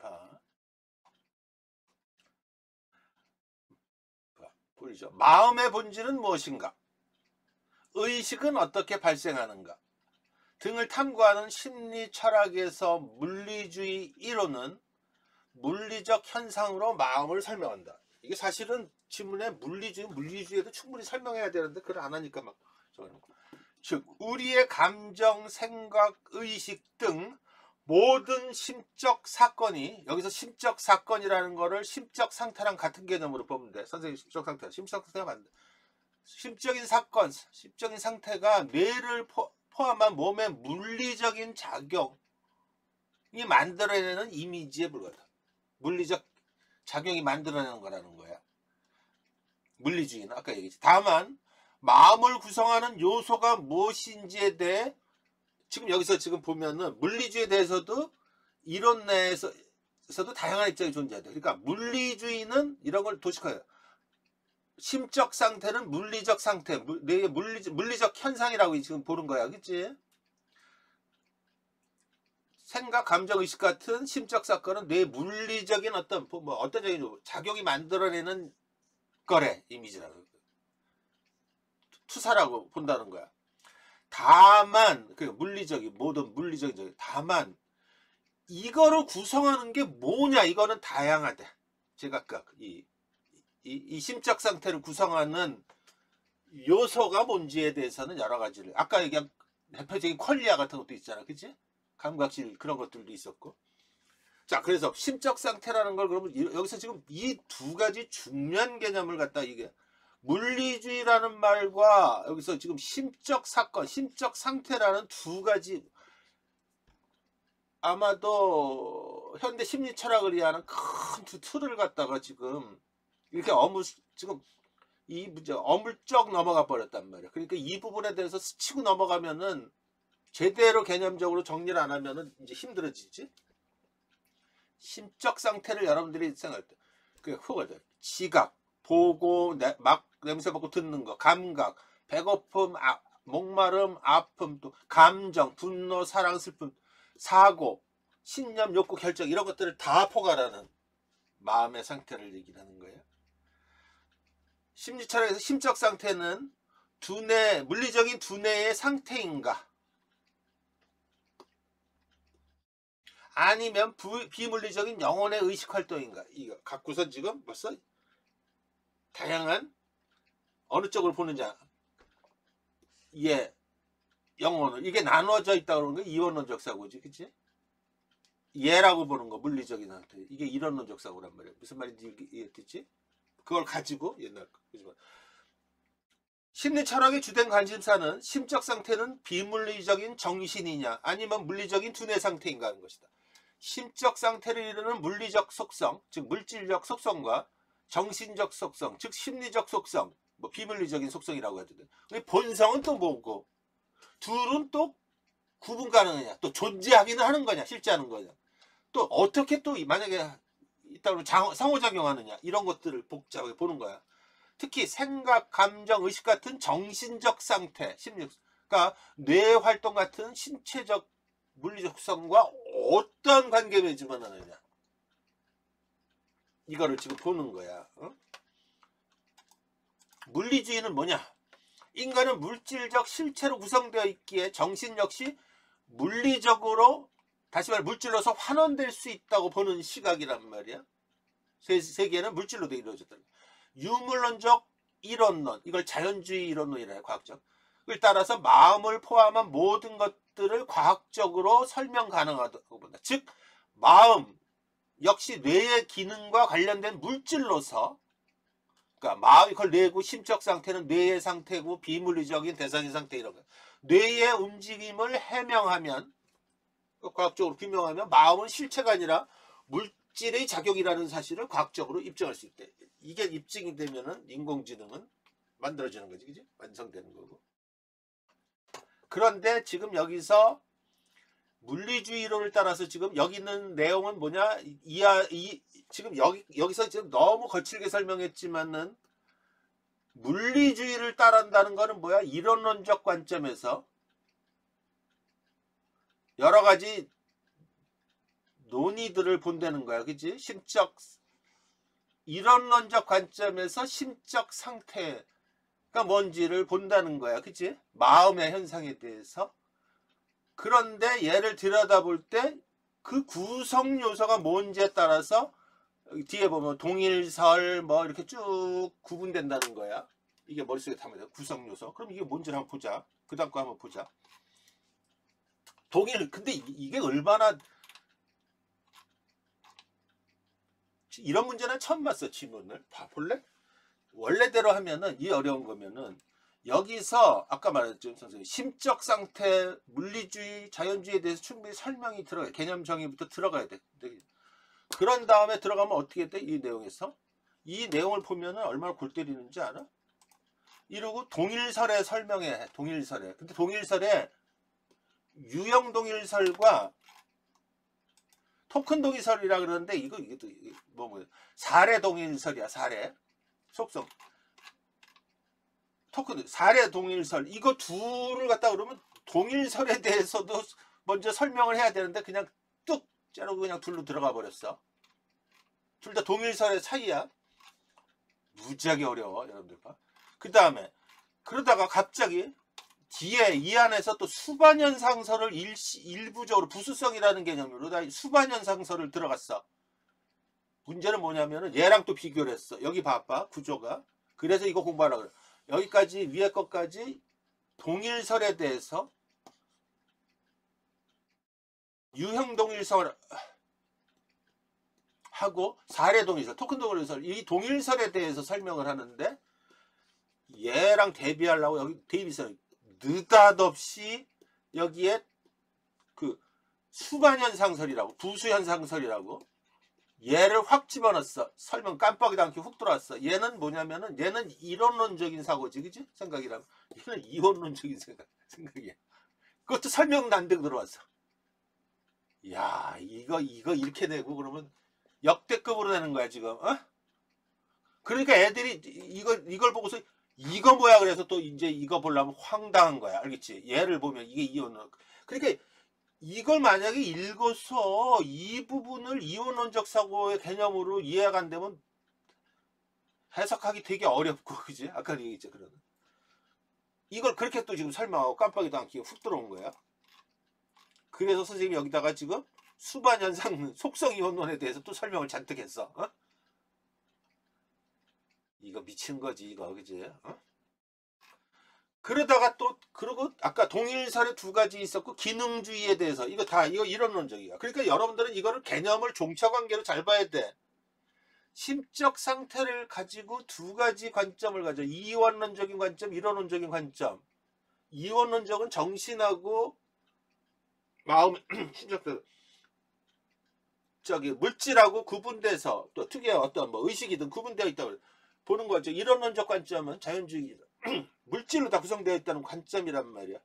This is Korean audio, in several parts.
봐. 보이죠? 마음의 본질은 무엇인가? 의식은 어떻게 발생하는가? 등을 탐구하는 심리 철학에서 물리주의 이론은 물리적 현상으로 마음을 설명한다. 이게 사실은 지문에 물리주의에도 충분히 설명해야 되는데 그걸 안 하니까 막 즉 우리의 감정, 생각, 의식 등 모든 심적 사건이, 여기서 심적 사건이라는 거를 심적 상태랑 같은 개념으로 보면 돼. 선생님 심적 상태, 심적 상태가 맞는데 심적인 사건, 심적인 상태가 뇌를 포함한 몸의 물리적인 작용이 만들어내는 이미지에 불과하다. 물리적 작용이 만들어내는 거라는 거야. 물리주의는 아까 얘기했지. 다만 마음을 구성하는 요소가 무엇인지에 대해 지금 여기서 지금 보면은 물리주의에 대해서도 이론 내에서도 다양한 입장이 존재하다. 그러니까 물리주의는 이런 걸 도식화해요. 심적 상태는 물리적 상태, 물리적 현상이라고 지금 보는 거야. 그치? 생각, 감정, 의식 같은 심적 사건은 뇌 물리적인 어떤 작용이 만들어내는 거래. 이미지라고. 투사라고 본다는 거야. 다만 모든 물리적인 다만 이거를 구성하는 게 뭐냐, 이거는 다양하대. 제각각 이 심적 상태를 구성하는 요소가 뭔지에 대해서는 여러 가지를 아까 얘기한 대표적인 퀄리아 같은 것도 있잖아. 그치? 감각실 그런 것들도 있었고. 자, 그래서 심적 상태라는 걸 그러면 여기서 지금 이 두 가지 중요한 개념을 갖다 이게 물리주의라는 말과 여기서 지금 심적 사건, 심적 상태라는 두 가지, 아마도 현대 심리 철학을 위한 큰 두 틀을 갖다가 지금 이렇게 지금 이 문제 어물쩍 넘어가 버렸단 말이야. 그러니까 이 부분에 대해서 스치고 넘어가면은 제대로 개념적으로 정리를 안 하면은 이제 힘들어지지. 심적 상태를 여러분들이 생각할 때, 그 지각, 보고, 막 냄새 맡고 듣는 거, 감각, 배고픔, 목마름, 아픔, 또 감정, 분노, 사랑, 슬픔, 사고, 신념, 욕구, 결정 이런 것들을 다 포괄하는 마음의 상태를 얘기하는 거예요. 심리 철학에서 심적 상태는 물리적인 두뇌의 상태인가, 아니면 비물리적인 영혼의 의식 활동인가, 이거 갖고서 지금 벌써 다양한 어느 쪽을 보느냐, 영혼을 이게 나눠져 있다고 그러는 거 이원론적 사고지, 그치? 얘라고 보는 거 물리적인 상태, 이게 이론론적 사고란 말이야. 무슨 말인지 이해했지? 그걸 가지고 옛날 거지만 심리 철학의 주된 관심사는 심적 상태는 비물리적인 정신이냐 아니면 물리적인 두뇌 상태인가 하는 것이다. 심적 상태를 이루는 물리적 속성, 즉 물질적 속성과 정신적 속성, 즉 심리적 속성, 비물리적인 속성이라고 해도 돼. 본성은 또 뭐고, 둘은 또 구분 가능하냐, 또 존재하기는 하는 거냐, 실제 하는 거냐, 또 어떻게 또 만약에 있다고 상호작용하느냐, 이런 것들을 복잡하게 보는 거야. 특히 생각, 감정, 의식 같은 정신적 상태, 그러니까 뇌 활동 같은 신체적 물리적 속성과 어떤 관계 맺으면 하느냐, 이거를 지금 보는 거야. 물리주의는 뭐냐? 인간은 물질적 실체로 구성되어 있기에 정신 역시 물리적으로, 다시 말해 물질로서 환원될 수 있다고 보는 시각이란 말이야. 세계는 물질로 이루어졌다. 유물론적 이론론, 이걸 자연주의 이론론이라 해. 과학적. 을 따라서 마음을 포함한 모든 것들을 과학적으로 설명 가능하다고 본다. 즉 마음 역시 뇌의 기능과 관련된 물질로서, 그러니까 마음이 그걸 뇌고, 심적 상태는 뇌의 상태고, 비물리적인 대상의 상태, 이런 거. 뇌의 움직임을 해명하면, 과학적으로 규명하면 마음은 실체가 아니라 물질의 작용이라는 사실을 과학적으로 입증할 수 있대. 이게 입증이 되면은 인공지능은 만들어지는 거지, 그지? 완성되는 거고. 그런데 지금 여기서 물리주의론을 따라서 지금 여기 있는 내용은 뭐냐? 지금 여기서 지금 너무 거칠게 설명했지만은, 물리주의를 따른다는 거는 뭐야? 이론론적 관점에서 여러 가지 논의들을 본다는 거야. 그지? 심적 이론론적 관점에서 심적 상태가 뭔지를 본다는 거야. 그지? 마음의 현상에 대해서. 그런데 얘를 들여다볼 때 그 구성 요소가 뭔지에 따라서 뒤에 보면 동일설 뭐 이렇게 쭉 구분된다는 거야. 이게 머릿속에 담아야 돼. 구성 요소. 그럼 이게 뭔지 한번 보자. 그 다음 거 한번 보자. 근데 이게 얼마나 이런 문제는 처음 봤어. 지문을 봐볼래? 원래대로 하면은 이 어려운 거면은 여기서 아까 말했죠 선생님 심적 상태 물리주의 자연주의에 대해서 충분히 설명이 들어가요. 개념 정의부터 들어가야 돼. 그런 다음에 들어가면 어떻게 돼? 이 내용에서 이 내용을 보면은 얼마나 골 때리는지 알아? 이러고 동일설에 설명해. 동일설에. 근데 동일설에 유형 동일설과 토큰 동일설이라 그러는데 이게 뭐 사례 동일설이야. 사례 속성 토큰 사례 동일설 이거 둘을 갖다 그러면 동일설에 대해서도 먼저 설명을 해야 되는데 그냥 뚝 자르고 그냥 둘로 들어가 버렸어. 둘 다 동일설의 차이야. 무지하게 어려워 여러분들 봐. 그 다음에 그러다가 갑자기 뒤에 이 안에서 또 수반현상설을 일부적으로 부수성이라는 개념으로 다 수반현상설을 들어갔어. 문제는 뭐냐면은 얘랑 또 비교를 했어. 여기 봐봐 구조가. 그래서 이거 공부하려고 그래. 여기까지 위에 것까지 동일설에 대해서 유형 동일설 하고 사례 동일설, 토큰 동일설 이 동일설에 대해서 설명을 하는데 얘랑 대비하려고 여기 대비선 느닷없이 여기에 그 수반현상설이라고 부수현상설이라고 얘를 확 집어넣었어. 설명 깜빡이도 않게 훅 들어왔어. 얘는 뭐냐면은 얘는 이론론적인 사고지, 그지? 생각이라면 얘는 이론론적인 생각이야. 그것도 설명도 안 되고 들어왔어. 야, 이거 이렇게 내고 그러면 역대급으로 내는 거야 지금. 어? 그러니까 애들이 이걸 보고서 이거 뭐야 그래서 또 이제 이거 보려면 황당한 거야. 알겠지? 얘를 보면 이게 이론론. 그러니까 이걸 만약에 읽어서 이 부분을 이원론적 사고의 개념으로 이해가 안 되면 해석하기 되게 어렵고, 그지? 아까 얘기했죠, 그러는. 이걸 그렇게 또 지금 설명하고 깜빡이도 않게 훅 들어온 거야. 그래서 선생님이 여기다가 지금 수반현상 속성 이원론에 대해서 또 설명을 잔뜩 했어. 어? 이거 미친 거지, 이거, 그지? 어? 그러다가 또 그리고 아까 동일설에 두 가지 있었고 기능주의에 대해서 이거 다 이거 이론론적이야. 그러니까 여러분들은 이거를 개념을 종차관계로 잘 봐야 돼. 심적 상태를 가지고 두 가지 관점을 가져. 이원론적인 관점, 이론론적인 관점. 이원론적은 정신하고 마음, 심적 저기 물질하고 구분돼서 또 특유의 어떤 뭐 의식이든 구분되어 있다고 보는 거죠. 이론론적 관점은 자연주의 물질로 다 구성되어 있다는 관점이란 말이야.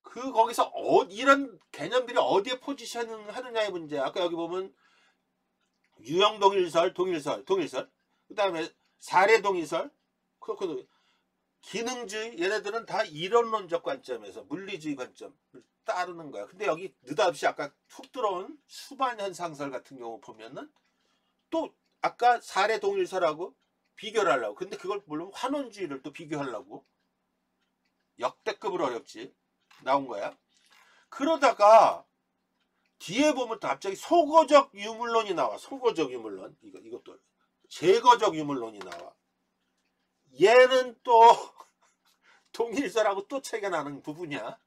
거기서 이런 개념들이 어디에 포지션 하느냐의 문제야. 아까 여기 보면 유형 동일설, 동일설. 그 다음에 사례 동일설, 기능주의, 얘네들은 다 이론론적 관점에서 물리주의 관점을 따르는 거야. 근데 여기 느닷없이 아까 툭 들어온 수반현상설 같은 경우 보면은 또 아까 사례 동일설하고 비교를 하려고. 근데 그걸 물론 환원주의를 또 비교하려고. 역대급으로 어렵지. 나온 거야. 그러다가 뒤에 보면 또 갑자기 소거적 유물론이 나와. 소거적 유물론. 이것도 제거적 유물론이 나와. 얘는 또 동일설하고 또 차이가 나는 부분이야.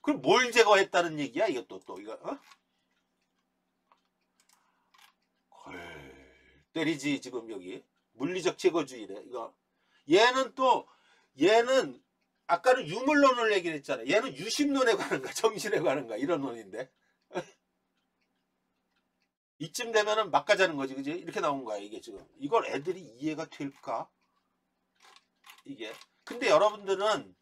그럼 뭘 제거했다는 얘기야? 이것도 또 이거 어? 때리지 지금 여기 물리적 제거주의래. 이거 얘는 아까는 유물론을 얘기를 했잖아. 얘는 유심론에 관한가 정신에 관한가 이런 논인데 이쯤 되면은 막 가자는 거지, 그지? 이렇게 나온 거야 이게 지금. 이걸 애들이 이해가 될까? 이게. 근데 여러분들은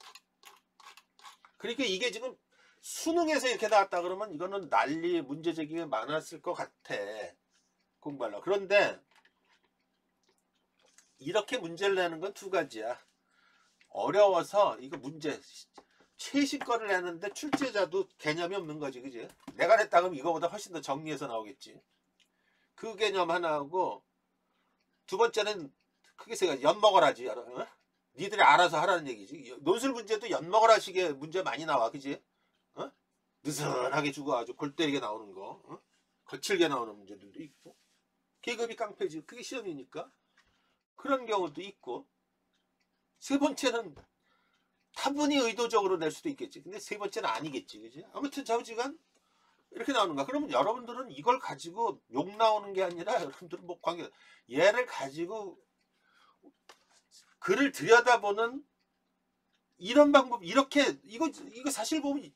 그러니까 이게 지금 수능에서 이렇게 나왔다 그러면 이거는 난리 문제 제기가 많았을 것 같아. 공부하려고. 그런데 이렇게 문제를 내는 건 두 가지야. 어려워서 이거 문제 최신권을 내는데 출제자도 개념이 없는 거지, 그지? 내가 냈다 그러면 이거보다 훨씬 더 정리해서 나오겠지. 그 개념 하나하고 두 번째는 크게 생각 엿먹어라지. 어? 니들이 알아서 하라는 얘기지. 논술 문제도 엿먹어라식의 문제 많이 나와, 그지? 어? 느슨하게 주고 아주 골 때리게 나오는 거, 어? 거칠게 나오는 문제들도 있고, 계급이 깡패지. 그게 시험이니까 그런 경우도 있고. 세 번째는 다분히 의도적으로 낼 수도 있겠지. 근데 세 번째는 아니겠지, 그지? 아무튼 좌우지간 이렇게 나오는 거야. 그러면 여러분들은 이걸 가지고 욕 나오는 게 아니라 여러분들은 뭐 관계, 얘를 가지고 글을 들여다보는 이런 방법, 이렇게 이거 사실 보면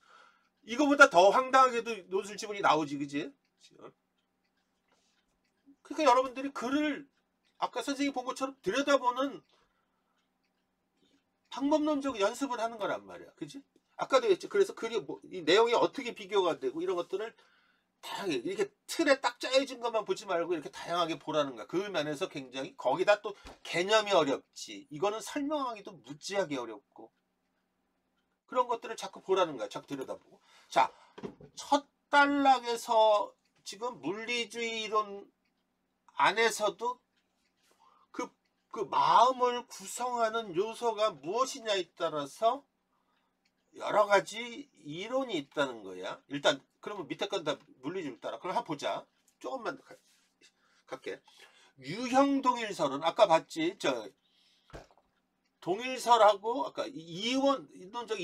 이거보다 더 황당하게도 논술 지문이 나오지, 그지? 그러니까 여러분들이 글을 아까 선생님이 본 것처럼 들여다보는 방법론적 연습을 하는 거란 말이야, 그지? 아까도 했죠. 그래서 글이 뭐, 이 내용이 어떻게 비교가 되고 이런 것들을 다양하게 이렇게 틀에 딱 짜여진 것만 보지 말고 이렇게 다양하게 보라는 거야. 그 면에서 굉장히 거기다 또 개념이 어렵지. 이거는 설명하기도 무지하게 어렵고 그런 것들을 자꾸 보라는 거야. 자꾸 들여다보고. 자, 첫 단락에서 지금 물리주의 이론 안에서도 그 마음을 구성하는 요소가 무엇이냐에 따라서 여러 가지 이론이 있다는 거야. 일단 그러면 밑에 건 다 물리주의를 따라. 그럼 한번 보자. 조금만 갈게. 유형 동일설은 아까 봤지. 저 동일설하고 아까 이론적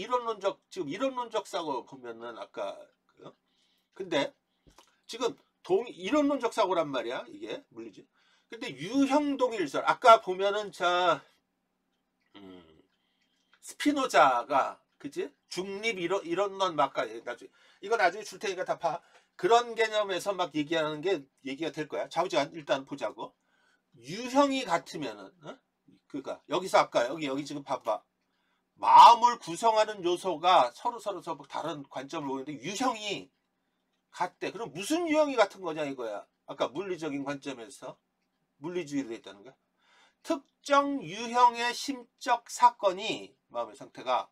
지금 이론론적 사고 보면은 아까 근데 지금 이론론적 사고란 말이야. 이게 물리주의. 근데 유형 동일설 아까 보면은 자 스피노자가 그치? 중립 이론론 막가 나중에 이거 나중에 줄 테니까 다 봐. 그런 개념에서 막 얘기하는 게 얘기가 될 거야. 좌우지간 일단 보자고. 유형이 같으면은 그니까 여기서 아까 여기 지금 봐봐. 마음을 구성하는 요소가 서로 다른 관점을 보이는데 유형이 같대. 그럼 무슨 유형이 같은 거냐 이거야. 아까 물리적인 관점에서 물리주의로 돼 있다는 거야. 특정 유형의 심적 사건이 마음 상태가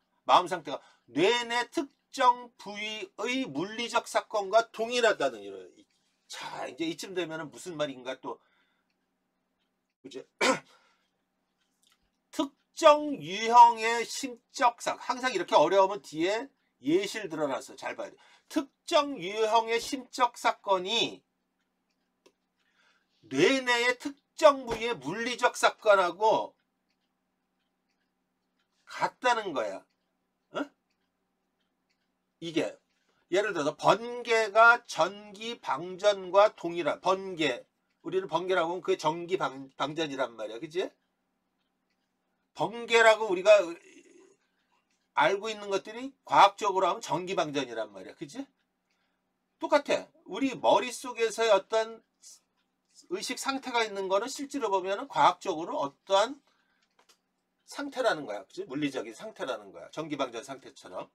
뇌내 특정 부위의 물리적 사건과 동일하다는 이런. 자, 이제 이쯤 되면은 무슨 말인가 또 그죠? 특정 유형의 심적 사건. 항상 이렇게 어려우면 뒤에 예시를 들어놨어. 잘 봐야 돼. 특정 유형의 심적 사건이 뇌내의 특정 부위의 물리적 사건하고 같다는 거야. 어? 이게 예를 들어서 번개가 전기 방전과 동일한 번개. 우리는 번개라고 하면 그게 전기 방전이란 말이야. 그치? 번개라고 우리가 알고 있는 것들이 과학적으로 하면 전기 방전이란 말이야. 그치? 똑같아. 우리 머릿속에서의 어떤 의식 상태가 있는 거는 실제로 보면 과학적으로 어떠한 상태라는 거야. 그치? 물리적인 상태라는 거야. 전기방전 상태처럼.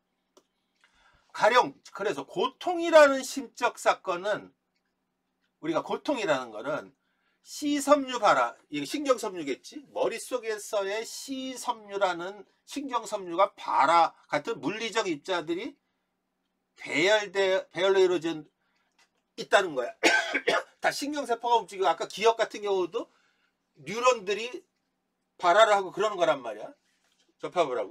가령 그래서 고통이라는 심적 사건은 우리가 고통이라는 거는 C섬유 발화, 이게 신경섬유겠지? 머릿속에서의 C섬유라는 신경섬유가 발화 같은 물리적 입자들이 배열로 이루어진 있다는 거야. 다 신경세포가 움직이고 아까 기억 같은 경우도 뉴런들이 발화를 하고 그러는 거란 말이야. 접합을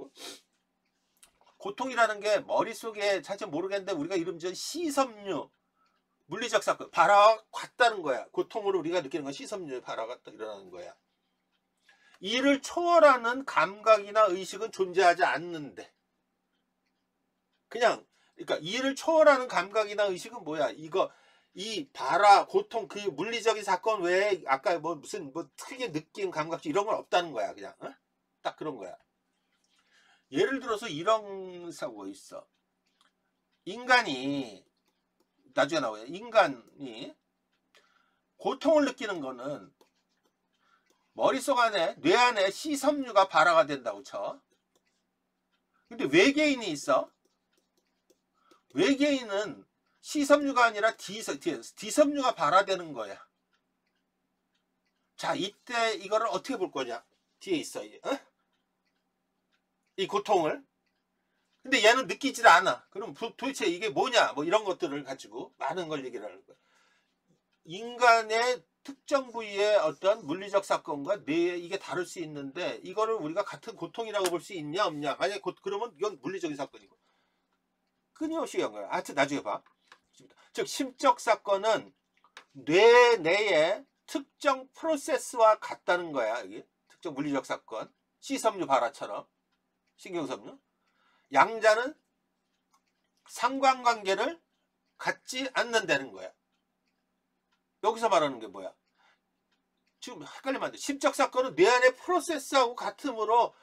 고통이라는 게 머릿속에 사실 모르겠는데 우리가 이름 지은 C섬유 물리적 사건 발화가 같다는 거야. 고통으로 우리가 느끼는 건 C섬유의 발화가 일어나는 거야. 이를 초월하는 감각이나 의식은 존재하지 않는데 그냥 그러니까 이를 초월하는 감각이나 의식은 뭐야? 이 발화, 고통, 그 물리적인 사건 외에 아까 뭐 무슨 뭐 특이한 느낌, 감각 이런 건 없다는 거야. 그냥 딱 그런 거야. 예를 들어서 이런 사고가 있어. 인간이 나중에 나와요. 인간이 고통을 느끼는 거는 머릿속 안에 뇌 안에 C섬유가 발화가 된다고 쳐. 근데 외계인이 있어. 외계인은 C섬유가 아니라 D섬유가 발화되는 거야. 자, 이때 이거를 어떻게 볼 거냐? 뒤에 있어. 이 고통을. 근데 얘는 느끼질 않아. 그럼 도대체 이게 뭐냐? 뭐 이런 것들을 가지고 많은 걸 얘기를 하는 거야. 인간의 특정 부위의 어떤 물리적 사건과 뇌에 이게 다를 수 있는데 이거를 우리가 같은 고통이라고 볼 수 있냐 없냐. 만약에 그러면 이건 물리적인 사건이고 끊임없이 한 거야. 하여튼 나중에 봐. 즉 심적 사건은 뇌 내의 특정 프로세스와 같다는 거야. 여기 특정 물리적 사건. C섬유 발화처럼 신경섬유. 양자는 상관관계를 갖지 않는다는 거야. 여기서 말하는 게 뭐야? 지금 헷갈리면 안 돼. 심적 사건은 뇌 안의 프로세스하고 같으므로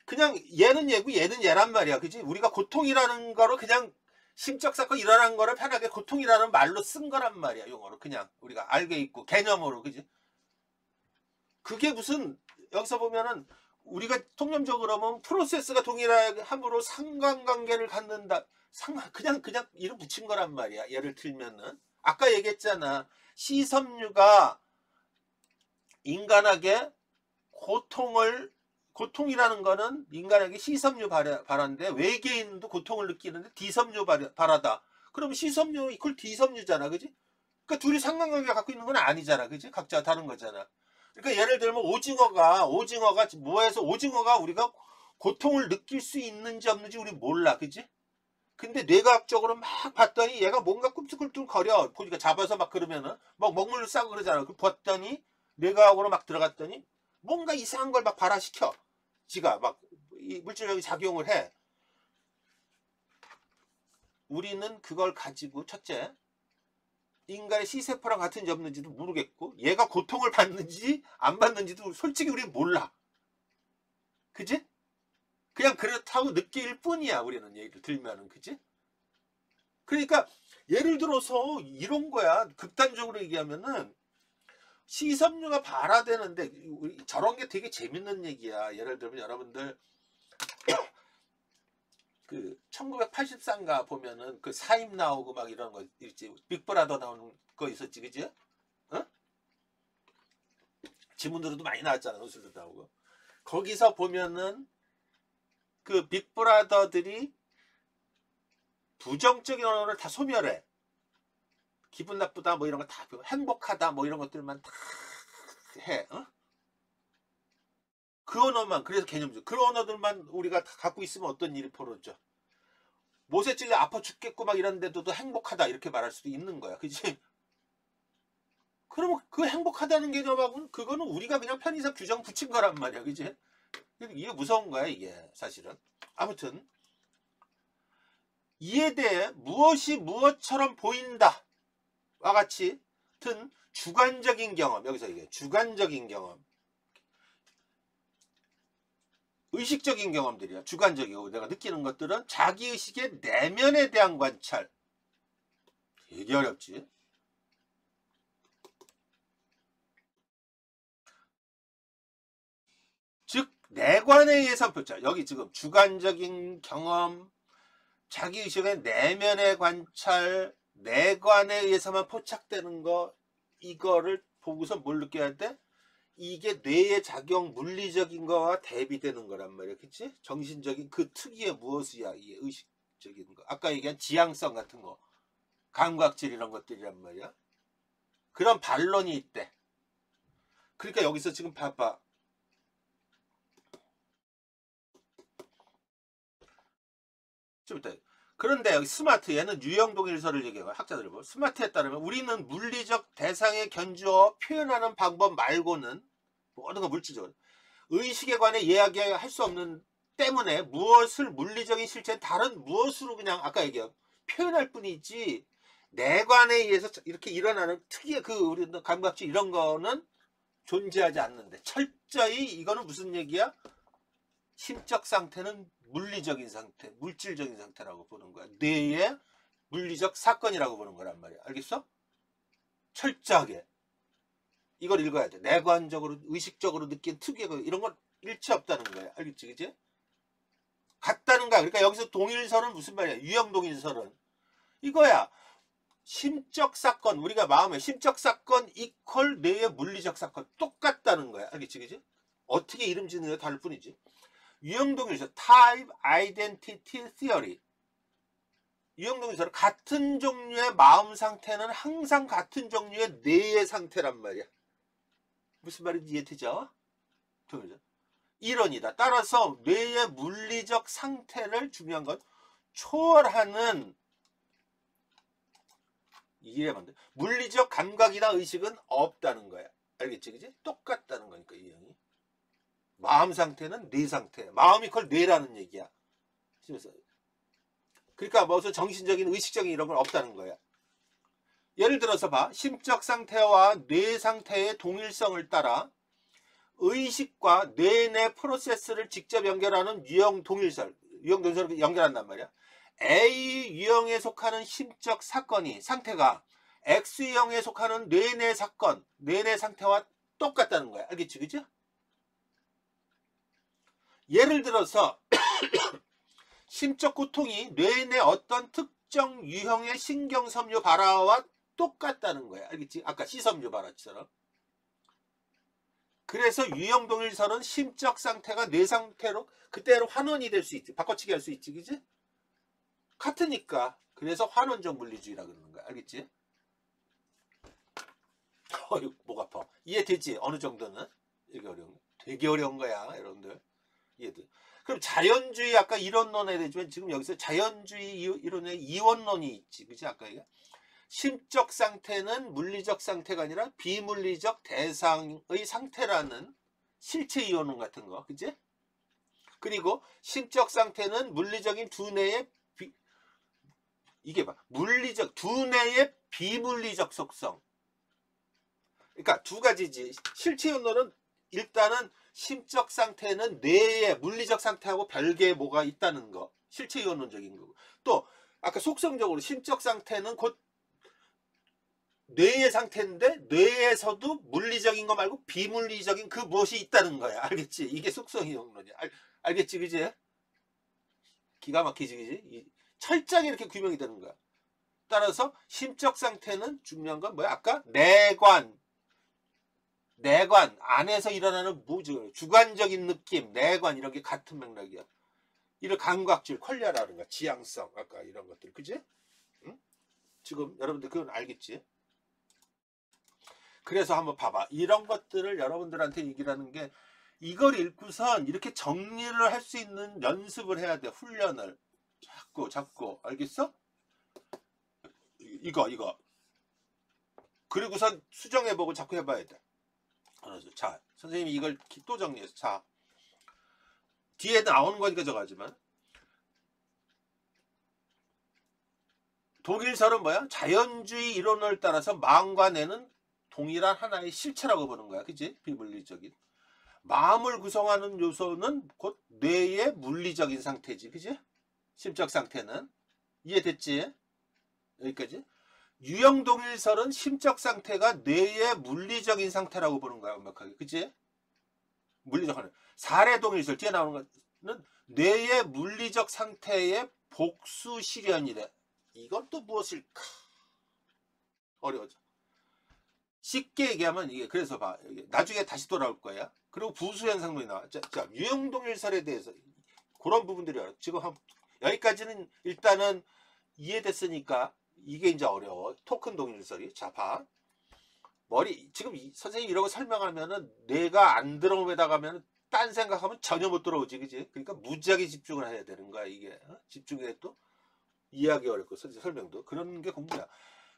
그냥 얘는 얘고 얘는 얘란 말이야. 그지? 우리가 고통이라는 거로 그냥 심적 사건 일어난 거를 편하게 고통이라는 말로 쓴 거란 말이야. 용어로 그냥 우리가 알게 있고 개념으로. 그지? 그게 무슨 여기서 보면은 우리가 통념적으로 보면 프로세스가 동일함으로 상관관계를 갖는다. 그냥 이름 붙인 거란 말이야. 예를 들면은 아까 얘기했잖아. C섬유가 인간에게 고통이라는 거는 인간에게 C섬유 발화인데 외계인도 고통을 느끼는데 D섬유 발화다. 그러면 C섬유 이퀄 D섬유잖아. 그지? 그러니까 둘이 상관관계가 갖고 있는 건 아니잖아. 그지? 각자 다른 거잖아. 그러니까 예를 들면 오징어가 뭐해서 오징어가 우리가 고통을 느낄 수 있는지 없는지 우리 몰라. 그지? 근데 뇌과학적으로 막 봤더니 얘가 뭔가 꿈틀꿈틀거려. 보니까 잡아서 막 그러면은 막 먹물로 싸고 그러잖아. 그 봤더니 뇌과학으로 막 들어갔더니 뭔가 이상한 걸 막 발화시켜. 지가 막 이 물질적인 작용을 해. 우리는 그걸 가지고 첫째 인간의 C세포랑 같은지 없는지도 모르겠고 얘가 고통을 받는지 안 받는지도 솔직히 우리 몰라. 그지? 그냥 그렇다고 느낄 뿐이야. 우리는 예를 들면은. 그지? 그러니까 예를 들어서 이런 거야. 극단적으로 얘기하면은 C섬유가 발화되는데 저런 게 되게 재밌는 얘기야. 예를 들면 여러분들 그 1984인가 보면은 그 사임 나오고 막 이런 거 있지. 빅브라더 나오는 거 있었지. 그지? 어? 지문으로도 많이 나왔잖아. 노출도 나오고. 거기서 보면은 그 빅브라더들이 부정적인 언어를 다 소멸해. 기분 나쁘다 뭐 이런 거 다 행복하다 뭐 이런 것들만 다 해. 어? 그 언어만 그래서 개념적 그 언어들만 우리가 다 갖고 있으면 어떤 일이 벌어져. 못에 찔려 아파 죽겠고 막 이런데도 행복하다 이렇게 말할 수도 있는 거야. 그치? 그러면 그 행복하다는 개념하고는 그거는 우리가 그냥 편의상 규정 붙인 거란 말이야. 그치? 이게 무서운 거야 이게 사실은. 아무튼 이에 대해 무엇이 무엇처럼 보인다 와 같이 든 주관적인 경험. 여기서 이게 주관적인 경험 의식적인 경험들이야. 주관적이고 내가 느끼는 것들은 자기의식의 내면에 대한 관찰. 되게 어렵지. 즉 내관에 의해서 보자. 여기 지금 주관적인 경험 자기의식의 내면의 관찰 내관에 의해서만 포착되는 거 이거를 보고서 뭘 느껴야 돼? 이게 뇌의 작용 물리적인 거와 대비되는 거란 말이야. 그치? 정신적인 그 특유의 무엇이야. 이게 의식적인 거. 아까 얘기한 지향성 같은 거. 감각질 이런 것들이란 말이야. 그런 반론이 있대. 그러니까 여기서 지금 봐봐. 좀 이따. 그런데 여기 스마트 얘는 유형 동일설을 얘기해요. 학자들이 뭐 스마트에 따르면 우리는 물리적 대상의 견주어 표현하는 방법 말고는 모든 거 물질적으로 의식에 관해 이야기할 수 없는 때문에 무엇을 물리적인 실체는 다른 무엇으로 그냥 아까 얘기한 표현할 뿐이지 내관에 의해서 이렇게 일어나는 특유의 그 우리 감각질 이런 거는 존재하지 않는데 철저히 이거는 무슨 얘기야? 심적 상태는 물리적인 상태, 물질적인 상태라고 보는 거야. 뇌의 물리적 사건이라고 보는 거란 말이야. 알겠어? 철저하게. 이걸 읽어야 돼. 내관적으로, 의식적으로 느낀 특유의 이런 건 일체 없다는 거야. 알겠지? 그지? 같다는 거야. 그러니까 여기서 동일설은 무슨 말이야? 유형 동일설은. 이거야. 심적 사건, 우리가 마음에 심적 사건 이퀄 뇌의 물리적 사건. 똑같다는 거야. 알겠지? 그지? 어떻게 이름 짓는 게 다를 뿐이지. 유형동일서 Type Identity Theory. 유형동일서는 같은 종류의 마음 상태는 항상 같은 종류의 뇌의 상태란 말이야. 무슨 말인지 이해되죠? 이론이다. 따라서 뇌의 물리적 상태를 중요한 건 초월하는 이해만 돼. 물리적 감각이나 의식은 없다는 거야. 알겠지, 그지? 똑같다는 거니까 이 형이. 마음 상태는 뇌 상태. 마음이 그걸 뇌라는 얘기야. 그러니까 무슨 정신적인 의식적인 이런 건 없다는 거야. 예를 들어서 봐. 심적 상태와 뇌 상태의 동일성을 따라 의식과 뇌 내 프로세스를 직접 연결하는 유형 동일설. 유형 동일설을 연결한단 말이야. A 유형에 속하는 심적 사건이 상태가 X 유형에 속하는 뇌 내 사건, 뇌 내 상태와 똑같다는 거야. 알겠지, 그죠? 예를 들어서 심적 고통이 뇌 내 어떤 특정 유형의 신경섬유 발화와 똑같다는 거야. 알겠지? 아까 시섬유 발화처럼. 그래서 유형 동일설은 심적 상태가 뇌 상태로 그때로 환원이 될 수 있지. 바꿔치기 할 수 있지, 그지? 같으니까. 그래서 환원적 물리주의라 그러는 거야. 알겠지? 목 아파. 이해되지? 어느 정도는? 이게 어려운 거야. 되게 어려운 거야, 여러분들. 이해돼. 그럼 자연주의 아까 이론론에 대해서 지금 여기서 자연주의 이론의 이원론이 있지, 그지? 아까 이게 심적 상태는 물리적 상태가 아니라 비물리적 대상의 상태라는 실체 이원론 같은 거, 그지? 그리고 심적 상태는 물리적인 두뇌의 이게 봐, 물리적 두뇌의 비물리적 속성. 그러니까 두 가지지. 실체 이원론은 일단은 심적 상태는 뇌의 물리적 상태하고 별개의 뭐가 있다는 거. 실체 이원론적인 거고. 또 아까 속성적으로 심적 상태는 곧 뇌의 상태인데 뇌에서도 물리적인 거 말고 비물리적인 그 무엇이 있다는 거야. 알겠지? 이게 속성 이원론이야. 알겠지? 그지? 기가 막히지, 그지? 철저하게 이렇게 규명이 되는 거야. 따라서 심적 상태는 중요한 건 뭐야? 아까 내관 안에서 일어나는 주관적인 느낌, 내관 이런 게 같은 맥락이야. 이를 감각질, 퀄리아라든가 지향성, 아까 이런 것들, 그지? 응? 지금 여러분들 그건 알겠지? 그래서 한번 봐봐. 이런 것들을 여러분들한테 얘기를 하는 게 이걸 읽고선 이렇게 정리를 할 수 있는 연습을 해야 돼. 훈련을. 잡고. 알겠어? 이거. 그리고선 수정해보고 자꾸 해봐야 돼. 자, 선생님이 이걸 또 정리해서. 자, 뒤에 나오는 거니까 저거하지만. 동일설은 뭐야? 자연주의 이론을 따라서 마음과 뇌는 동일한 하나의 실체라고 보는 거야. 그치? 비물리적인. 마음을 구성하는 요소는 곧 뇌의 물리적인 상태지. 그치? 심적 상태는. 이해됐지? 여기까지. 유형 동일설은 심적 상태가 뇌의 물리적인 상태라고 보는 거야. 완벽하게. 그치? 물리적 하는. 사례 동일설 뒤에 나오는 거는 뇌의 물리적 상태의 복수 실현이래. 이건 또 무엇일까? 어려워져. 쉽게 얘기하면 이게 그래서 봐. 나중에 다시 돌아올 거야. 그리고 부수현상론이 나와. 자, 유형동일설에 대해서 그런 부분들이 어려워. 지금 여기까지는 일단은 이해됐으니까 이게 이제 어려워. 토큰 동일설이. 자, 봐. 지금 선생님이 이런 거 설명하면은 내가 안 들어오다 가면은 딴 생각하면 전혀 못 들어오지, 그지? 그러니까 무지하게 집중을 해야 되는 거야, 이게. 집중해 또 이해하기 어렵고, 설명도. 그런 게 공부야.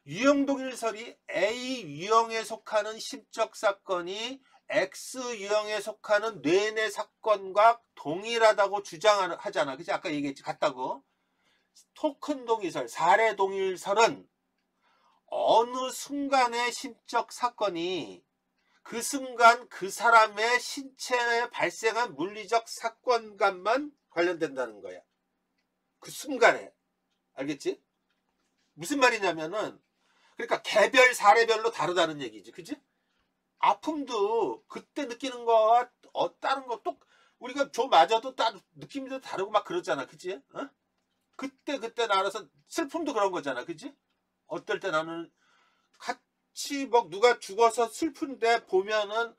유형동일설이 A 유형에 속하는 심적 사건이 X 유형에 속하는 뇌내 사건과 동일하다고 주장하잖아. 그치? 아까 얘기했지. 같다고. 토큰 동일설, 사례 동일설은 어느 순간의 심적 사건이 그 순간 그 사람의 신체에 발생한 물리적 사건과만 관련된다는 거야. 그 순간에. 알겠지? 무슨 말이냐면은 그러니까 개별 사례별로 다르다는 얘기지. 그치? 아픔도 그때 느끼는 거와 다른 거 우리가 저 맞아도 느낌도 다르고 막 그러잖아. 그치? 어? 그때 나라서 슬픔도 그런 거잖아. 그치? 어떨 때 나는 같이 뭐 누가 죽어서 슬픈데 보면은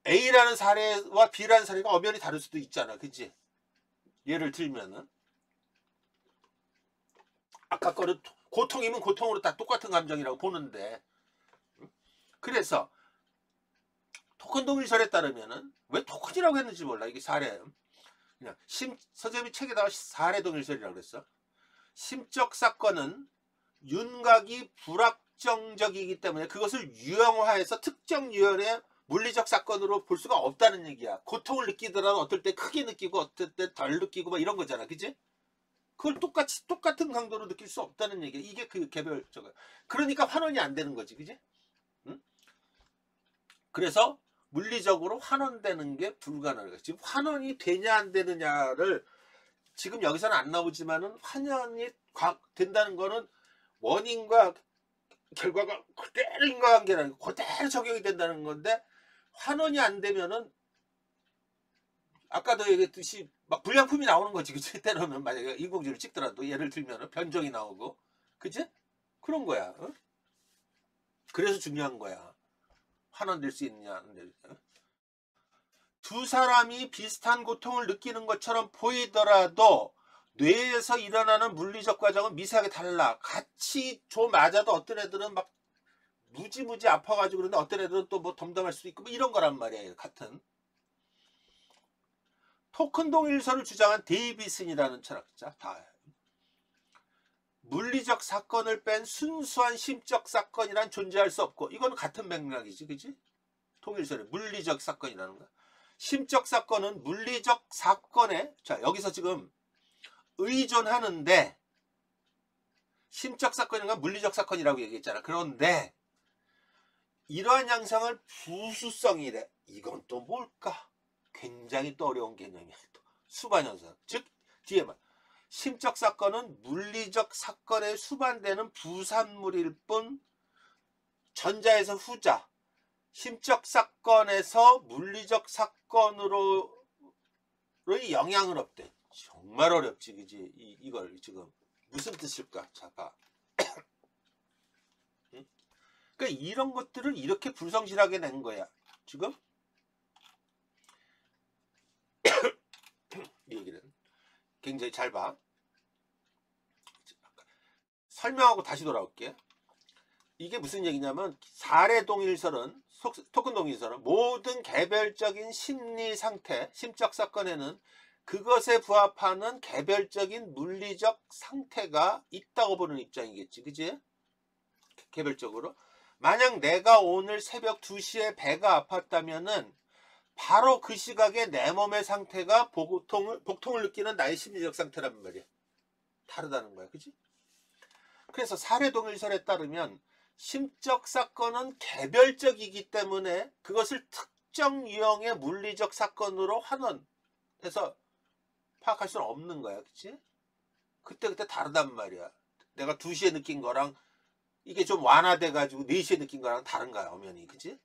A라는 사례와 B라는 사례가 엄연히 다를 수도 있잖아. 그치? 예를 들면은 아까 거는 고통이면 고통으로 다 똑같은 감정이라고 보는데, 그래서 토큰 동일설에 따르면은 왜 토큰이라고 했는지 몰라. 이게 사례. 그냥 선생님이 책에다가 사례 동일설이라고 그랬어. 심적 사건은 윤곽이 불확정적이기 때문에 그것을 유형화해서 특정 유형의 물리적 사건으로 볼 수가 없다는 얘기야. 고통을 느끼더라도 어떨 때 크게 느끼고 어떨 때 덜 느끼고 막 이런 거잖아. 그지? 그걸 똑같은 강도로 느낄 수 없다는 얘기야. 이게 그 개별적. 그러니까 환원이 안 되는 거지. 그지? 응? 그래서 물리적으로 환원되는 게 불가능한 거야. 지금 환원이 되냐 안 되느냐를 지금 여기서는 안 나오지만은 환원이 된다는 거는 원인과 결과가 그대로 인과관계라는 거, 그대로 적용이 된다는 건데, 환원이 안 되면은 아까도 얘기했듯이 막 불량품이 나오는 거지. 그치? 때로는 만약에 인공지능을 찍더라도 예를 들면은 변종이 나오고, 그치? 그런 거야. 어? 그래서 중요한 거야. 환원될 수 있느냐 안 되느냐. 두 사람이 비슷한 고통을 느끼는 것처럼 보이더라도 뇌에서 일어나는 물리적 과정은 미세하게 달라. 같이 조 맞아도 어떤 애들은 막 무지무지 아파가지고 그런데 어떤 애들은 또 뭐 덤덤할 수도 있고 뭐 이런 거란 말이에요. 같은 토큰 동일설을 주장한 데이비슨이라는 철학자. 물리적 사건을 뺀 순수한 심적 사건이란 존재할 수 없고, 이거는 같은 맥락이지. 그치? 통일설의 물리적 사건이라는 거야. 심적 사건은 물리적 사건에, 자 여기서 지금 의존하는데, 심적 사건인가 물리적 사건이라고 얘기했잖아. 그런데 이러한 양상을 부수성이래. 이건 또 뭘까? 굉장히 또 어려운 개념이야. 또 수반현상. 즉 뒤에 말 심적 사건은 물리적 사건에 수반되는 부산물일 뿐 전자에서 후자, 심적 사건에서 물리적 사건으로의 영향은 없대. 정말 어렵지, 그지? 이걸 지금 무슨 뜻일까? 자, 봐. 응? 그러니까 이런 것들을 이렇게 불성실하게 낸 거야. 지금 이 얘기는 굉장히 잘 봐. 설명하고 다시 돌아올게. 이게 무슨 얘기냐면, 사례 동일설은, 토큰 동일설은 모든 개별적인 심리 상태, 심적 사건에는 그것에 부합하는 개별적인 물리적 상태가 있다고 보는 입장이겠지. 그지? 개별적으로. 만약 내가 오늘 새벽 2시에 배가 아팠다면은 바로 그 시각에 내 몸의 상태가 복통을 느끼는 나의 심리적 상태란 말이야. 다르다는 거야. 그지? 그래서 사례 동일설에 따르면 심적 사건은 개별적이기 때문에 그것을 특정 유형의 물리적 사건으로 환원해서 파악할 수는 없는 거야. 그치? 그때 다르단 말이야. 내가 2시에 느낀 거랑 이게 좀 완화돼가지고 4시에 느낀 거랑 다른 거야. 엄연히. 그치?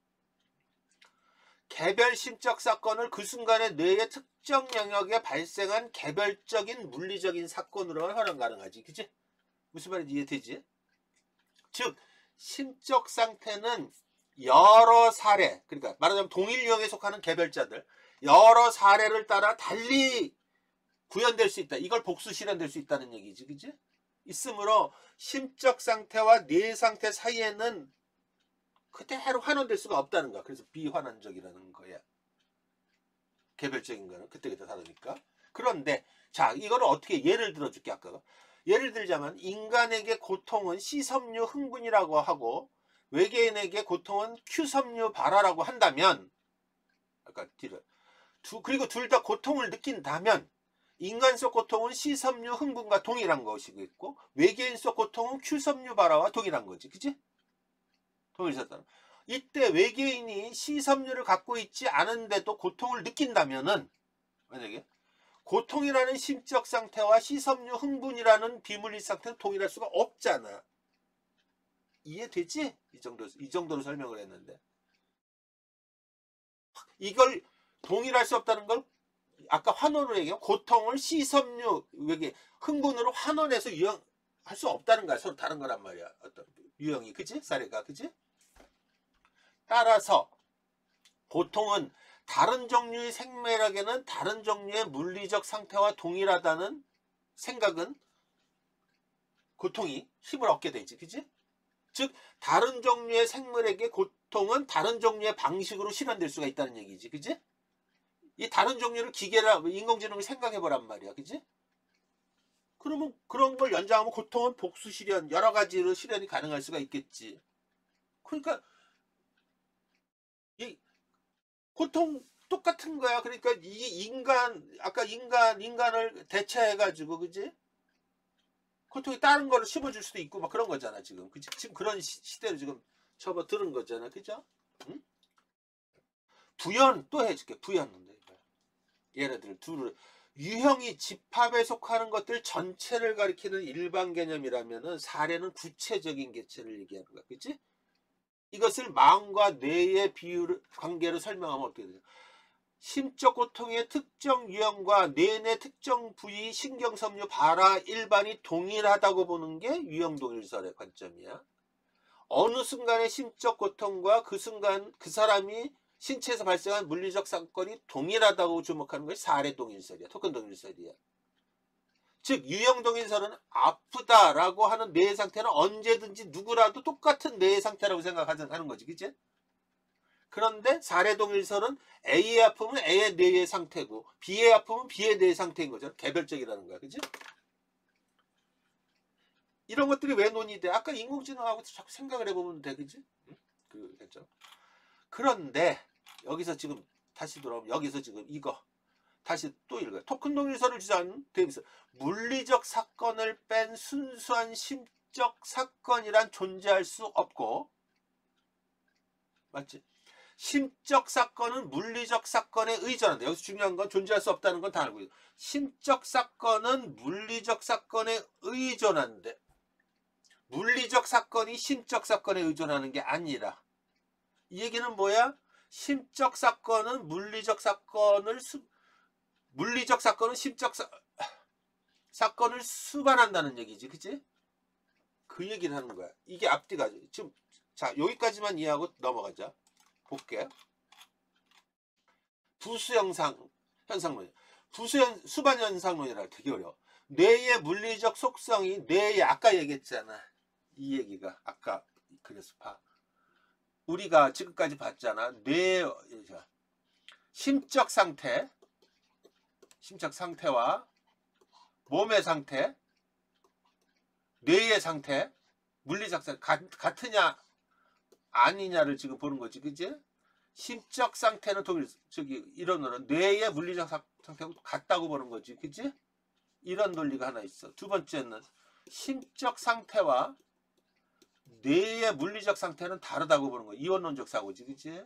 개별 심적 사건을 그 순간에 뇌의 특정 영역에 발생한 개별적인 물리적인 사건으로 환원 가능하지. 그치? 무슨 말인지 이해되지? 즉 심적 상태는 여러 사례, 그러니까 말하자면 동일 유형에 속하는 개별자들 여러 사례를 따라 달리 구현될 수 있다. 이걸 복수 실현될 수 있다는 얘기지. 그치? 있으므로 심적 상태와 뇌 상태 사이에는 그대로 환원될 수가 없다는 거야. 그래서 비환원적이라는 거야. 개별적인 거는 그때그때 다르니까. 그런데 자, 이거를 어떻게 예를 들어줄게. 아까 예를 들자면 인간에게 고통은 C섬유 흥분이라고 하고 외계인에게 고통은 Q섬유 발화라고 한다면, 아까 뒤를 그리고 둘 다 고통을 느낀다면 인간 속 고통은 C섬유 흥분과 동일한 것이겠고 외계인 속 고통은 Q섬유 발화와 동일한 거지. 그치? 동일하다. 이때 외계인이 C섬유를 갖고 있지 않은데도 고통을 느낀다면은, 만약에 고통이라는 심적 상태와 C섬유 흥분이라는 비물리 상태는 동일할 수가 없잖아. 이해되지? 이 정도로 설명을 했는데, 이걸 동일할 수 없다는 걸 아까 환원으로 얘기하면 고통을 C섬유 외계 흥분으로 환원해서 유형할 수 없다는 거야. 서로 다른 거란 말이야. 어떤 유형이. 그치? 사례가. 그치? 따라서 고통은 다른 종류의 생매력에는 다른 종류의 물리적 상태와 동일하다는 생각은 고통이 힘을 얻게 되지. 그치? 즉 다른 종류의 생물에게 고통은 다른 종류의 방식으로 실현될 수가 있다는 얘기지. 그치? 이 다른 종류를 기계라 인공지능을 생각해 보란 말이야. 그치? 그러면 그런 걸 연장하면 고통은 복수 실현 여러 가지로 실현이 가능할 수가 있겠지. 그러니까 이 고통 똑같은 거야. 그러니까 이 아까 인간을 대체해 가지고 그지? 고통이 다른 거를 심어줄 수도 있고 막 그런 거잖아 지금. 그치? 지금 그런 시대로 지금 접어드는 거잖아. 그죠? 응? 부연 또 해줄게. 부연인데 예를 들어 유형이 집합에 속하는 것들 전체를 가리키는 일반 개념이라면은 사례는 구체적인 개체를 얘기하는 거야. 그치? 이것을 마음과 뇌의 비율 관계로 설명하면 어떻게 되죠? 심적 고통의 특정 유형과 뇌내 특정 부위 신경섬유 발화 일반이 동일하다고 보는 게 유형 동일설의 관점이야. 어느 순간의 심적 고통과 그 순간 그 사람이 신체에서 발생한 물리적 사건이 동일하다고 주목하는 것이 사례 동일설이야. 토큰 동일설이야. 즉 유형 동일설은 아프다라고 하는 뇌의 상태는 언제든지 누구라도 똑같은 뇌의 상태라고 생각하는 거지. 그치? 그런데 사례 동일설은 A의 아픔은 A의 뇌의 상태고 B의 아픔은 B의 뇌의 상태인 거죠. 개별적이라는 거야. 그치? 이런 것들이 왜 논의돼? 아까 인공지능하고 자꾸 생각을 해보면 돼. 그치? 그랬죠. 그런데 여기서 지금 다시 돌아오면 여기서 지금 이거 다시 또 읽어요. 토큰 동일설을 주장하는 대비서 물리적 사건을 뺀 순수한 심적 사건이란 존재할 수 없고 맞지? 심적 사건은 물리적 사건에 의존한다. 여기서 중요한 건 존재할 수 없다는 건 다 알고 있어요. 심적 사건은 물리적 사건에 의존한대. 물리적 사건이 심적 사건에 의존하는 게 아니라 이 얘기는 뭐야? 심적 사건은 물리적 사건을 심적 사건을 수반한다는 얘기지. 그치? 그 얘기를 하는 거야. 이게 앞뒤가 지금 자 여기까지만 이해하고 넘어가자. 볼게. 부수 현상론. 수반 현상론이라 되게 어려워. 뇌의 물리적 속성이 뇌의 아까 얘기했잖아. 이 얘기가 아까 그래서 봐. 우리가 지금까지 봤잖아. 뇌 심적 상태와 몸의 상태, 뇌의 상태, 물리적 상태 같으냐 아니냐를 지금 보는 거지. 그치? 심적 상태는 이론으로는 뇌의 물리적 상태하고 같다고 보는 거지. 그치? 이런 논리가 하나 있어. 두 번째는 심적 상태와 뇌의 물리적 상태는 다르다고 보는 거야. 이원론적 사고지. 그치?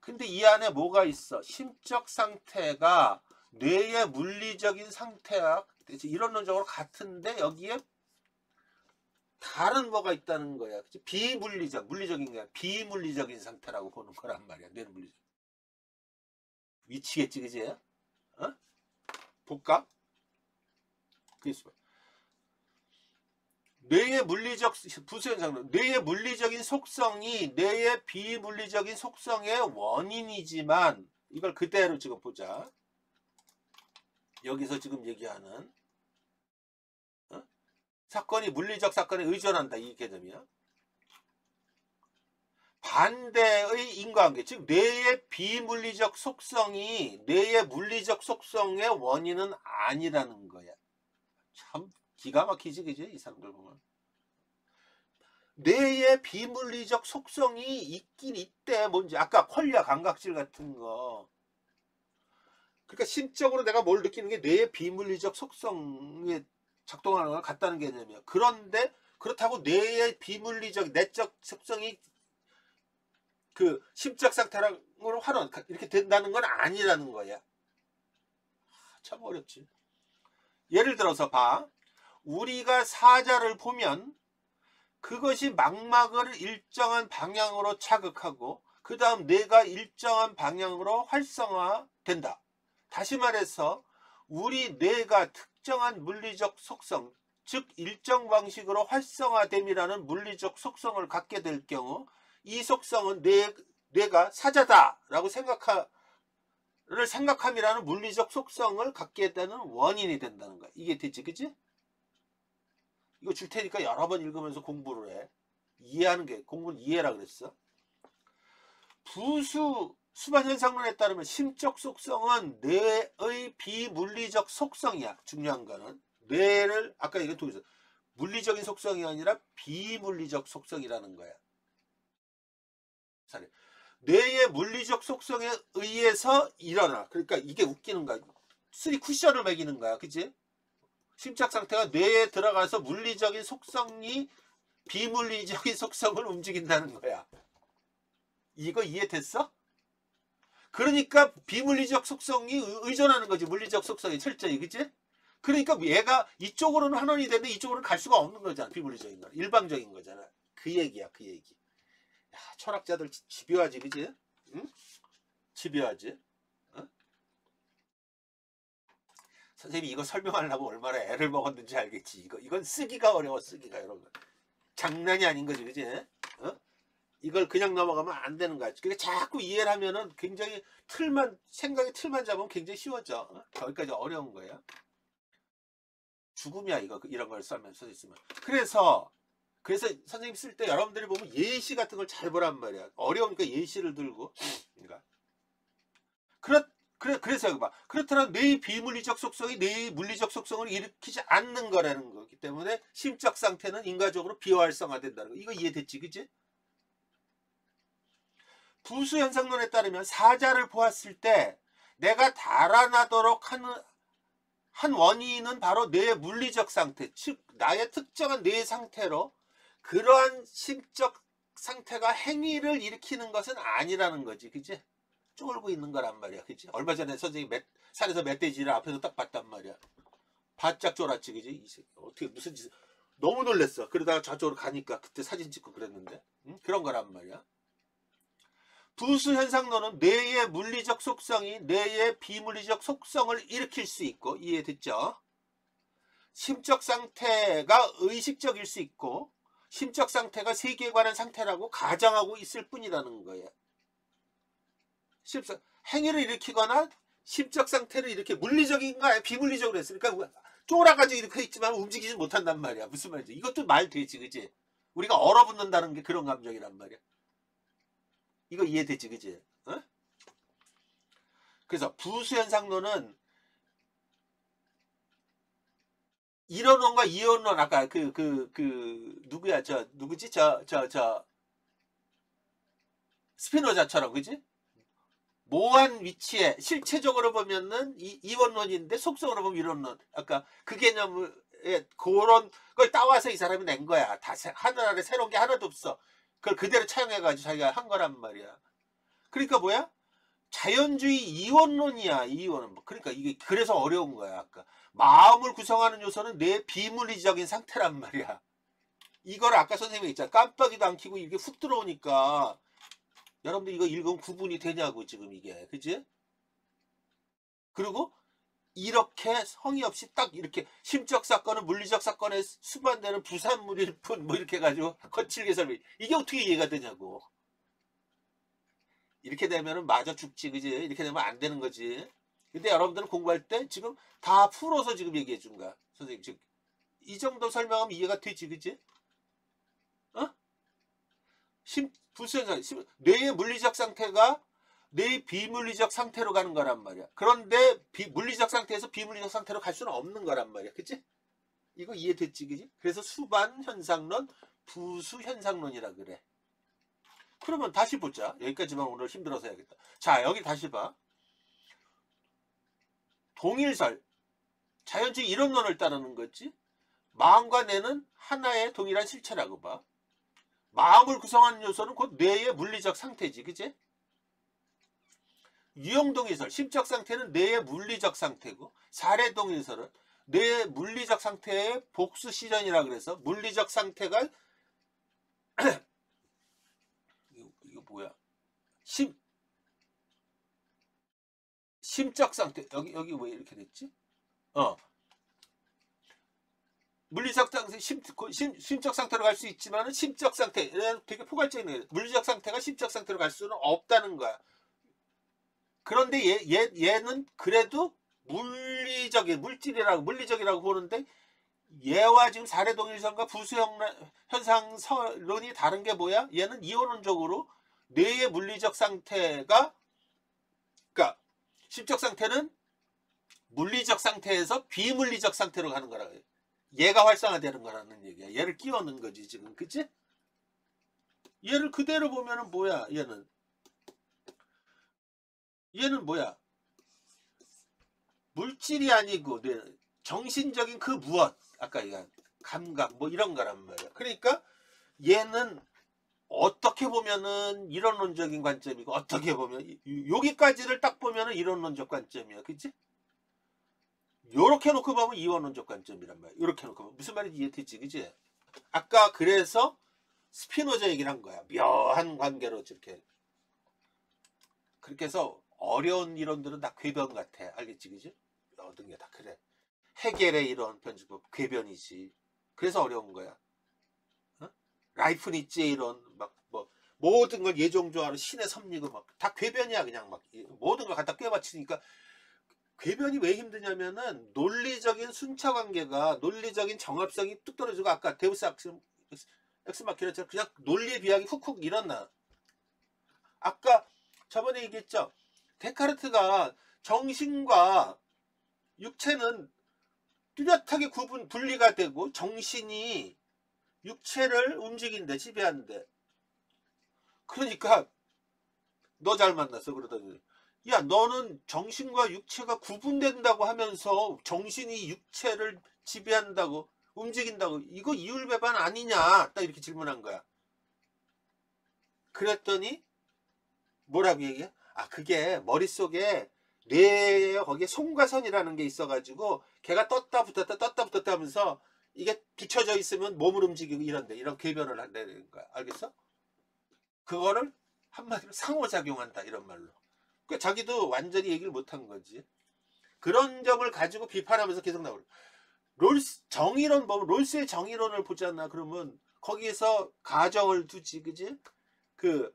근데 이 안에 뭐가 있어? 심적 상태가 뇌의 물리적인 상태와 이론론적으로 같은데 여기에 다른 뭐가 있다는 거야. 그치? 물리적인 게 비물리적인 상태라고 보는 거란 말이야. 뇌는 물리적. 미치겠지, 그지? 어? 볼까? 뇌의 물리적 부수현상론. 뇌의 물리적인 속성이 뇌의 비물리적인 속성의 원인이지만 이걸 그대로 지금 보자. 여기서 지금 얘기하는 사건이 물리적 사건에 의존한다. 이 개념이야. 반대의 인과관계. 즉 뇌의 비물리적 속성이 뇌의 물리적 속성의 원인은 아니라는 거야. 참 기가 막히지. 그지? 이 사람들 보면. 뇌의 비물리적 속성이 있긴 있대. 뭔지 아까 콜리아 감각질 같은 거. 그러니까 심적으로 내가 뭘 느끼는 게 뇌의 비물리적 속성에 작동하는 것 같다는 개념이야. 그런데 그렇다고 뇌의 비물리적 내적 속성이 그 심적 상태로 활용 이렇게 된다는 건 아니라는 거야. 참 어렵지. 예를 들어서 봐. 우리가 사자를 보면 그것이 망막을 일정한 방향으로 자극하고 그 다음 뇌가 일정한 방향으로 활성화된다. 다시 말해서 우리 뇌가 특정한 물리적 속성, 즉 일정 방식으로 활성화됨이라는 물리적 속성을 갖게 될 경우 이 속성은 뇌가 사자다라고 생각함이라는 물리적 속성을 갖게 했다는 원인이 된다는 거야. 이게 됐지, 그치? 이거 줄 테니까 여러 번 읽으면서 공부를 해. 이해하는 게, 공부는 이해라 그랬어. 수반현상론에 따르면 심적 속성은 뇌의 비물리적 속성이야. 중요한 거는. 뇌를, 아까 얘기했죠. 물리적인 속성이 아니라 비물리적 속성이라는 거야. 뇌의 물리적 속성에 의해서 일어나. 그러니까 이게 웃기는 거야. 쓰리 쿠션을 매기는 거야. 그치? 심적 상태가 뇌에 들어가서 물리적인 속성이 비물리적인 속성을 움직인다는 거야. 이거 이해됐어? 그러니까 비물리적 속성이 의존하는 거지. 물리적 속성이 철저히. 그치? 그러니까 얘가 이쪽으로는 환원이 되는데 이쪽으로는 갈 수가 없는 거잖아. 비물리적인 거. 일방적인 거잖아. 그 얘기야. 그 얘기. 야, 철학자들 집요하지. 그치? 응? 집요하지? 어? 선생님이 이거 설명하려고 얼마나 애를 먹었는지 알겠지. 이건 쓰기가 어려워. 쓰기가 이런 거. 장난이 아닌 거지. 그치? 어? 이걸 그냥 넘어가면 안 되는 거야. 그러니까 자꾸 이해를 하면은 굉장히 생각의 틀만 잡으면 굉장히 쉬워져. 어? 거기까지 어려운 거야. 죽음이야, 이런 걸 쓰면서 있으면. 그래서 선생님 쓸 때 여러분들이 보면 예시 같은 걸 잘 보란 말이야. 어려우니까 예시를 들고. 그러니까. 그래서 여기 봐. 그렇다면 뇌의 비물리적 속성이 뇌의 물리적 속성을 일으키지 않는 거라는 거기 때문에 심적 상태는 인과적으로 비활성화된다는 거. 이거 이해됐지, 그치? 부수현상론에 따르면 사자를 보았을 때 내가 달아나도록 하는 한 원인은 바로 뇌의 물리적 상태, 즉 나의 특정한 뇌의 상태로 그러한 심적 상태가 행위를 일으키는 것은 아니라는 거지. 그치? 쫄고 있는 거란 말이야. 그치? 얼마 전에 선생님이 산에서 멧돼지를 앞에서 딱 봤단 말이야. 바짝 쫄았지. 그치? 어떻게 무슨 짓을. 너무 놀랬어. 그러다가 저쪽으로 가니까 그때 사진 찍고 그랬는데. 응? 그런 거란 말이야. 부수현상론은 뇌의 물리적 속성이 뇌의 비물리적 속성을 일으킬 수 있고, 이해됐죠? 심적 상태가 의식적일 수 있고 심적 상태가 세계에 관한 상태라고 가정하고 있을 뿐이라는 거예요. 행위를 일으키거나 심적 상태를 이렇게 물리적인가 비물리적으로 했으니까 쫄아가지고 이렇게 있지만 움직이지 못한단 말이야. 무슨 말이지? 이것도 말 되지, 그치? 우리가 얼어붙는다는 게 그런 감정이란 말이야. 이거 이해되지, 그치? 어? 그래서 부수현상론은 이론론과 이론론, 아까 누구야? 누구지? 스피노자처럼, 그지? 모호한 위치에, 실체적으로 보면은 이원론인데, 속성으로 보면 이론론. 아까 그 개념에 그런 걸 따와서 이 사람이 낸 거야. 하늘 아래 새로운 게 하나도 없어. 그걸 그대로 차용해가지고 자기가 한 거란 말이야. 그러니까 뭐야? 자연주의 이원론이야. 이원은. 그러니까 이게 그래서 어려운 거야. 아까 마음을 구성하는 요소는 내 비물리적인 상태란 말이야. 이걸 아까 선생님이 있잖아. 깜빡이도 안 켜고 이게 훅 들어오니까 여러분들 이거 읽으면 구분이 되냐고 지금 이게. 그치? 그리고 이렇게 성의 없이 딱 이렇게 심적 사건은 물리적 사건에 수반되는 부산물일 뿐 뭐 이렇게 해가지고 거칠게 설명. 이게 어떻게 이해가 되냐고. 이렇게 되면은 마저 죽지, 그지? 이렇게 되면 안 되는 거지. 근데 여러분들은 공부할 때 지금 다 풀어서 지금 얘기해 준 거야. 선생님 지금 이 정도 설명하면 이해가 되지, 그지? 어? 뇌의 물리적 상태가 뇌의 비물리적 상태로 가는 거란 말이야. 그런데 물리적 상태에서 비물리적 상태로 갈 수는 없는 거란 말이야. 그치? 이거 이해됐지, 그지? 그래서 수반 현상론, 부수 현상론이라 그래. 그러면 다시 보자. 여기까지만 오늘 힘들어서 해야겠다. 자, 여기 다시 봐. 동일설. 자연주의 이론론을 따르는 거지. 마음과 뇌는 하나의 동일한 실체라고 봐. 마음을 구성하는 요소는 곧 뇌의 물리적 상태지. 그치? 유형동일설. 심적 상태는 뇌의 물리적 상태고, 사례동일설은 뇌의 물리적 상태의 복수 시전이라 그래서 물리적 상태가 이거 뭐야? 심적 상태. 여기 왜 이렇게 됐지? 물리적 상태, 심적 상태로 갈 수 있지만은 심적 상태, 되게 포괄적인 거예요. 물리적 상태가 심적 상태로 갈 수는 없다는 거야. 그런데 얘는 그래도 물리적이라고 보는데 얘와 지금 사례동일선과 부수현상론이 다른 게 뭐야? 얘는 이원론적으로 뇌의 물리적 상태가, 그러니까 심적 상태는 물리적 상태에서 비물리적 상태로 가는 거라. 얘가 활성화되는 거라는 얘기야. 얘를 끼워 넣은 거지 지금, 그치? 얘를 그대로 보면은 뭐야? 얘는 뭐야? 물질이 아니고 정신적인 그 무엇, 아까 얘기한 감각 뭐 이런 거란 말이야. 그러니까 얘는 어떻게 보면은 이론론적인 관점이고, 어떻게 보면 여기까지를 딱 보면은 이론론적 관점이야, 그치? 요렇게 놓고 보면 이원론적 관점이란 말이야. 요렇게 놓고 보면 무슨 말인지 이해됐지, 그치? 아까 그래서 스피노자 얘기를 한 거야. 묘한 관계로 이렇게. 그렇게 해서 어려운 이론들은 다 궤변 같아. 알겠지, 그지? 모든 게 다 그래. 해겔의 이론 편집법 궤변이지. 그래서 어려운 거야. 어? 라이프니츠의 이론 막 뭐 모든 걸 예종조화로 신의 섭리고 막 다 궤변이야. 그냥 막 모든 걸 갖다 꿰받치니까. 궤변이 왜 힘드냐면은 논리적인 순차 관계가, 논리적인 정합성이 뚝 떨어지고, 아까 데우스 엑스마키나처럼 그냥 논리의 비약이 훅훅 일어나. 아까 저번에 얘기했죠. 데카르트가 정신과 육체는 뚜렷하게 분리가 되고 정신이 육체를 움직인대, 지배한대. 그러니까 너 잘 만났어 그러더니, 야 너는 정신과 육체가 구분된다고 하면서 정신이 육체를 지배한다고, 움직인다고, 이거 이율배반 아니냐, 딱 이렇게 질문한 거야. 그랬더니 뭐라고 얘기해? 아, 그게 머릿속에 뇌에 거기에 송가선이라는 게 있어가지고 걔가 떴다 붙었다 하면서 이게 붙여져 있으면 몸을 움직이고 이런데, 이런 궤변을 한다는 거야. 알겠어? 그거를 한마디로 상호작용한다, 이런 말로. 그러니까 자기도 완전히 얘기를 못한 거지. 그런 점을 가지고 비판하면서 계속 나오고, 정의론 보면 롤스의 정의론을 보잖아. 그러면 거기에서 가정을 두지, 그지? 그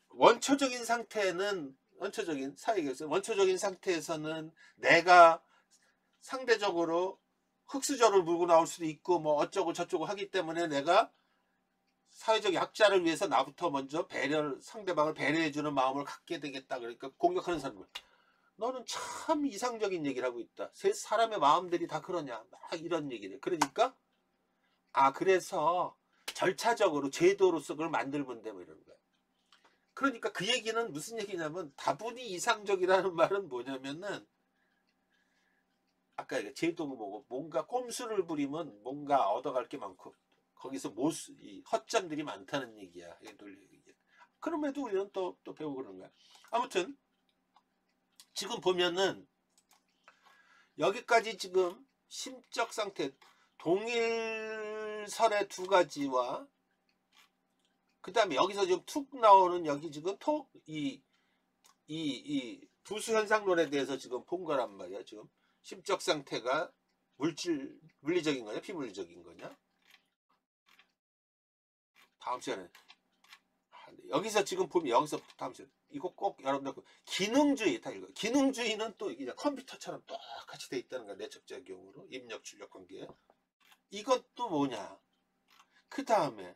원초적인 상태는, 원초적인 사회에서 원초적인 상태에서는 내가 상대적으로 흑수저를 물고 나올 수도 있고 뭐 어쩌고 저쩌고 하기 때문에 내가 사회적 약자를 위해서 나부터 먼저 상대방을 배려해주는 마음을 갖게 되겠다. 그러니까 공격하는 사람을, 너는 참 이상적인 얘기를 하고 있다. 사람의 마음들이 다 그러냐, 막 이런 얘기를. 그러니까 그래서 절차적으로 제도로서 그걸 만들면 돼, 뭐 이런 거야. 그러니까 그 얘기는 무슨 얘기냐면, 다분히 이상적이라는 말은 뭐냐면은, 아까 제도고 뭐고 뭔가 꼼수를 부리면 뭔가 얻어갈 게 많고 거기서 헛점들이 많다는 얘기야. 그럼에도 우리는 또 배우고 그러는 거야. 아무튼 지금 보면은 여기까지 지금 심적 상태 동일설의 두 가지와, 그 다음에 여기서 지금 툭 나오는 여기 지금 이 부수현상론에 대해서 지금 본 거란 말이야. 지금 심적 상태가 물리적인 거냐 비물리적인 거냐. 다음 시간에 여기서 지금 보면, 여기서 다음 시간에 이거 꼭 여러분들 기능주의 다 읽어. 기능주의는 또 이게 컴퓨터처럼 똑같이 돼 있다는 거야. 내적작용으로 입력 출력 관계. 이것도 뭐냐. 그 다음에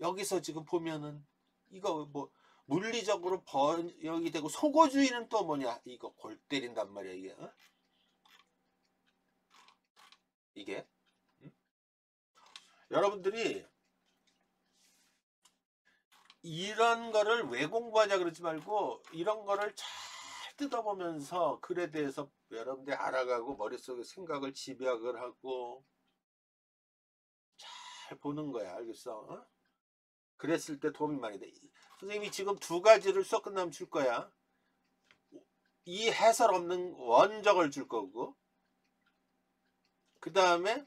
여기서 지금 보면은 이거 뭐 물리적으로 번역이 되고, 소거주의는 또 뭐냐. 이거 골 때린단 말이야 이게. 어? 이게 여러분들이 이런 거를 왜 공부하냐 그러지 말고, 이런 거를 잘 뜯어보면서 글에 대해서 여러분들이 알아가고 머릿속에 생각을 집약을 하고 잘 보는 거야. 알겠어? 어? 그랬을 때 도움이 많이 돼. 선생님이 지금 두 가지를 수업 끝나면 줄 거야. 이 해설 없는 원적을 줄 거고, 그 다음에